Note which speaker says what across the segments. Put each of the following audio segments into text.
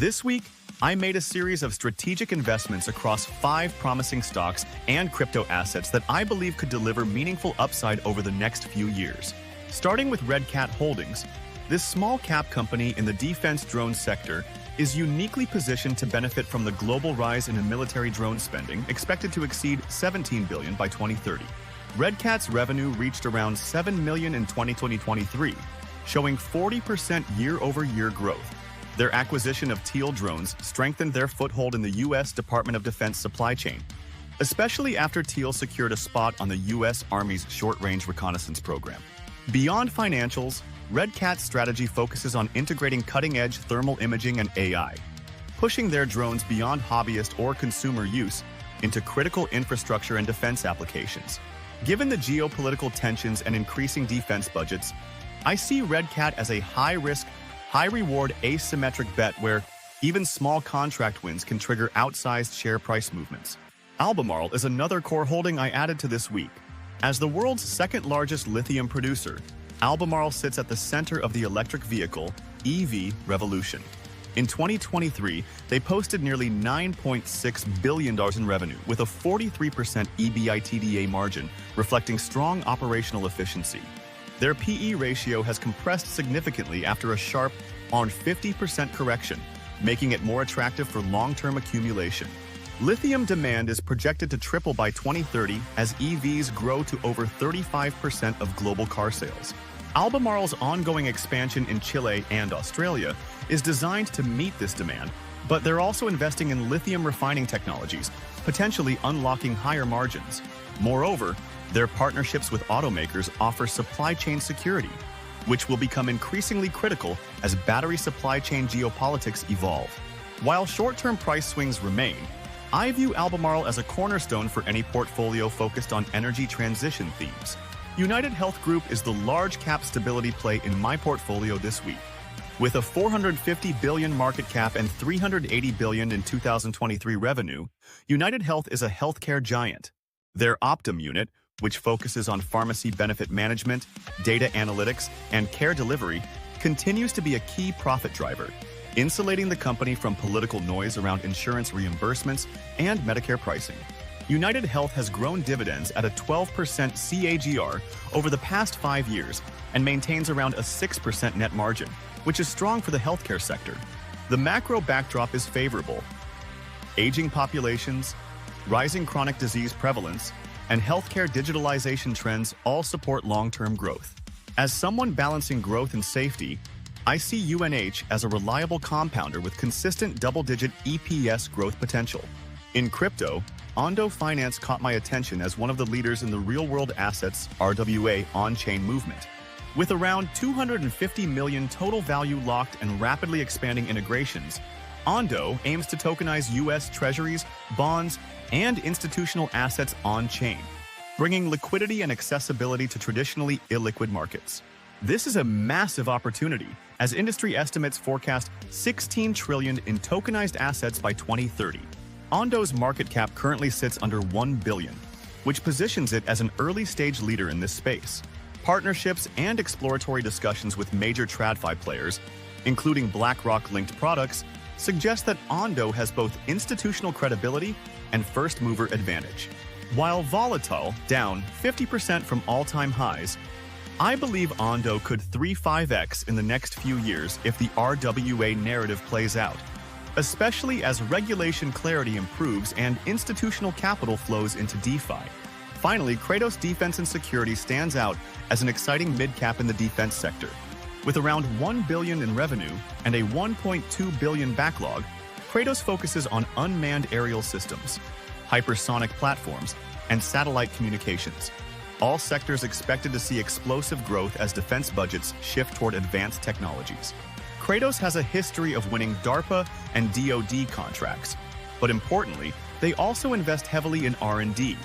Speaker 1: This week, I made a series of strategic investments across 5 promising stocks and crypto assets that I believe could deliver meaningful upside over the next few years. Starting with Red Cat Holdings, this small-cap company in the defense drone sector is uniquely positioned to benefit from the global rise in military drone spending, expected to exceed $17 billion by 2030. Red Cat's revenue reached around $7 million in 2023, showing 40% year-over-year growth. Their acquisition of Teal drones strengthened their foothold in the U.S. Department of Defense supply chain, especially after Teal secured a spot on the U.S. Army's short-range reconnaissance program. Beyond financials, Red Cat's strategy focuses on integrating cutting-edge thermal imaging and AI, pushing their drones beyond hobbyist or consumer use into critical infrastructure and defense applications. Given the geopolitical tensions and increasing defense budgets, I see Red Cat as a high-risk, high-reward asymmetric bet where even small contract wins can trigger outsized share price movements. Albemarle is another core holding I added to this week. As the world's second-largest lithium producer, Albemarle sits at the center of the electric vehicle (EV) revolution. In 2023, they posted nearly $9.6 billion in revenue with a 43% EBITDA margin, reflecting strong operational efficiency. Their PE ratio has compressed significantly after a sharp, on 50% correction, making it more attractive for long-term accumulation. Lithium demand is projected to triple by 2030 as EVs grow to over 35% of global car sales. Albemarle's ongoing expansion in Chile and Australia is designed to meet this demand, but they're also investing in lithium refining technologies, potentially unlocking higher margins. Moreover, their partnerships with automakers offer supply chain security, which will become increasingly critical as battery supply chain geopolitics evolve. While short-term price swings remain, I view Albemarle as a cornerstone for any portfolio focused on energy transition themes. United Health Group is the large-cap stability play in my portfolio this week. With a $450 billion market cap and $380 billion in 2023 revenue, United Health is a healthcare giant. Their Optum unit, which focuses on pharmacy benefit management, data analytics, and care delivery, continues to be a key profit driver, insulating the company from political noise around insurance reimbursements and Medicare pricing. United Health has grown dividends at a 12% CAGR over the past 5 years and maintains around a 6% net margin, which is strong for the healthcare sector. The macro backdrop is favorable. Aging populations, rising chronic disease prevalence, and healthcare digitalization trends all support long-term growth. As someone balancing growth and safety, I see UNH as a reliable compounder with consistent double-digit EPS growth potential. In crypto, Ondo Finance caught my attention as one of the leaders in the real-world assets RWA on-chain movement. With around 250 million total value locked and rapidly expanding integrations, Ondo aims to tokenize U.S. treasuries, bonds, and institutional assets on-chain, bringing liquidity and accessibility to traditionally illiquid markets. This is a massive opportunity, as industry estimates forecast $16 trillion in tokenized assets by 2030. Ondo's market cap currently sits under $1 billion, which positions it as an early-stage leader in this space. Partnerships and exploratory discussions with major TradFi players, including BlackRock-linked products, suggest that Ondo has both institutional credibility and first-mover advantage. While volatile, down 50% from all-time highs, I believe Ondo could 3-5x in the next few years if the RWA narrative plays out, especially as regulation clarity improves and institutional capital flows into DeFi. Finally, Kratos Defense and Security stands out as an exciting mid-cap in the defense sector. With around $1 billion in revenue and a $1.2 billion backlog, Kratos focuses on unmanned aerial systems, hypersonic platforms, and satellite communications, all sectors expected to see explosive growth as defense budgets shift toward advanced technologies. Kratos has a history of winning DARPA and DoD contracts, but importantly, they also invest heavily in R&D,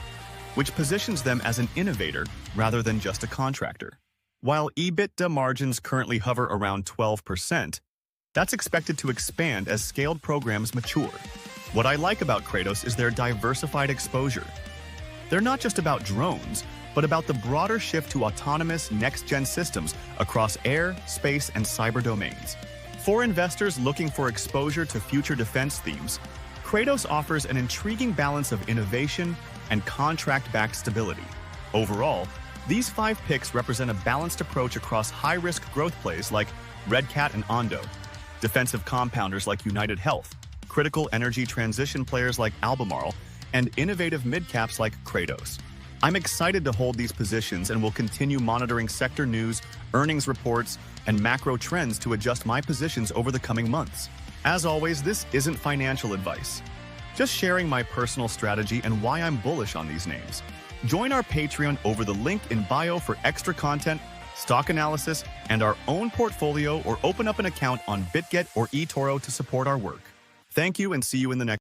Speaker 1: which positions them as an innovator rather than just a contractor. While EBITDA margins currently hover around 12%, that's expected to expand as scaled programs mature. What I like about Kratos is their diversified exposure. They're not just about drones, but about the broader shift to autonomous next-gen systems across air, space, and cyber domains. For investors looking for exposure to future defense themes, Kratos offers an intriguing balance of innovation and contract-backed stability. Overall, these 5 picks represent a balanced approach across high-risk growth plays like Red Cat and Ondo, defensive compounders like United Health, critical energy transition players like Albemarle, and innovative mid-caps like Kratos. I'm excited to hold these positions and will continue monitoring sector news, earnings reports, and macro trends to adjust my positions over the coming months. As always, this isn't financial advice, just sharing my personal strategy and why I'm bullish on these names. Join our Patreon over the link in bio for extra content, stock analysis, and our own portfolio, or open up an account on BitGet or eToro to support our work. Thank you and see you in the next